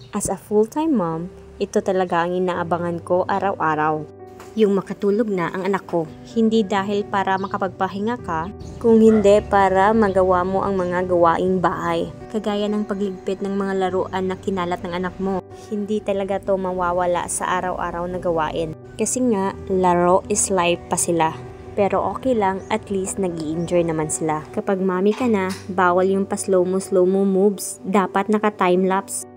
As a full-time mom, ito talaga ang inaabangan ko araw-araw. Yung makatulog na ang anak ko. Hindi dahil para makapagpahinga ka, kung hindi para magawa mo ang mga gawaing bahay. Kagaya ng pagligpit ng mga laruan na kinalat ng anak mo. Hindi talaga to mawawala sa araw-araw na gawain. Kasi nga, laro is life pa sila. Pero okay lang, at least nag-i-enjoy naman sila. Kapag mami ka na, bawal yung pa-slow mo moves. Dapat naka-timelapse.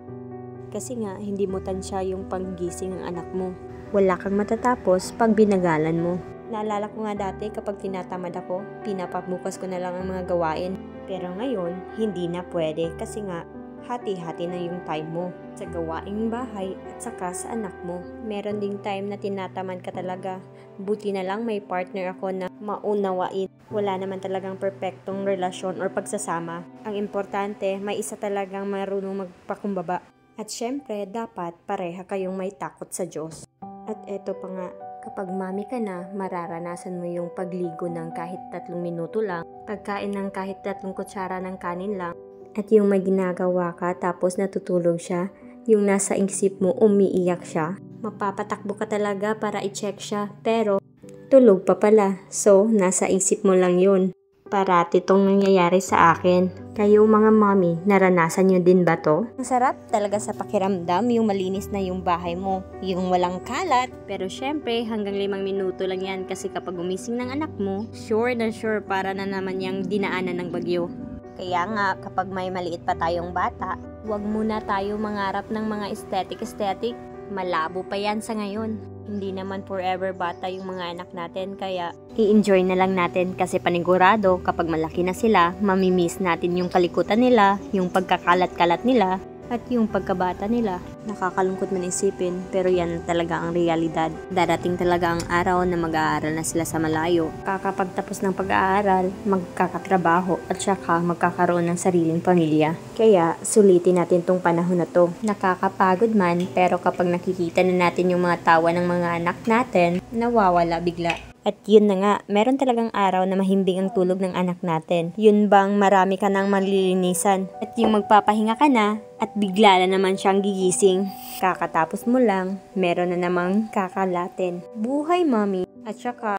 Kasi nga, hindi mo tansya yung panggising ng anak mo. Wala kang matatapos pag binagalan mo. Naalala ko nga dati kapag tinatamad ako, pinapabukas ko na lang ang mga gawain. Pero ngayon, hindi na pwede kasi nga, hati-hati na yung time mo sa gawaing bahay at saka sa anak mo. Meron ding time na tinatamad ka talaga. Buti na lang may partner ako na maunawain. Wala naman talagang perpektong relasyon or pagsasama. Ang importante, may isa talagang marunong magpakumbaba. At syempre, dapat pareha kayong may takot sa Diyos. At eto pa nga, kapag mami ka na, mararanasan mo yung pagligo ng kahit 3 minuto lang, pagkain ng kahit 3 kutsara ng kanin lang, at yung may ginagawa ka tapos natutulog siya, yung nasa isip mo umiiyak siya, mapapatakbo ka talaga para i-check siya, pero tulog pa pala, so nasa isip mo lang yun. Parati tong nangyayari sa akin. Kayo mga mommy, naranasan nyo din ba to? Ang sarap talaga sa pakiramdam yung malinis na yung bahay mo. Yung walang kalat. Pero syempre, hanggang 5 minuto lang yan kasi kapag gumising ng anak mo, sure na sure para na naman yung dinaanan ng bagyo. Kaya nga, kapag may maliit pa tayong bata, huwag muna tayo mangarap ng mga aesthetic. Malabo pa yan sa ngayon. Hindi naman forever bata yung mga anak natin, kaya i-enjoy na lang natin kasi panigurado kapag malaki na sila, mamimiss natin yung kalikutan nila, yung pagkakalat-kalat nila, at yung pagkabata nila. Nakakalungkot man isipin, pero yan talaga ang realidad. Darating talaga ang araw na mag-aaral na sila sa malayo. Kakapagtapos ng pag-aaral, magkakatrabaho at saka magkakaroon ng sariling pamilya. Kaya sulitin natin tong panahon na to. Nakakapagod man, pero kapag nakikita na natin yung mga tawa ng mga anak natin, nawawala bigla. At yun na nga, meron talagang araw na mahimbing ang tulog ng anak natin. Yun bang marami ka nang malilinisan. At yung magpapahinga ka na, at bigla na naman siyang gigising. Kakatapos mo lang, meron na namang kakalatin. Buhay, mommy. At saka,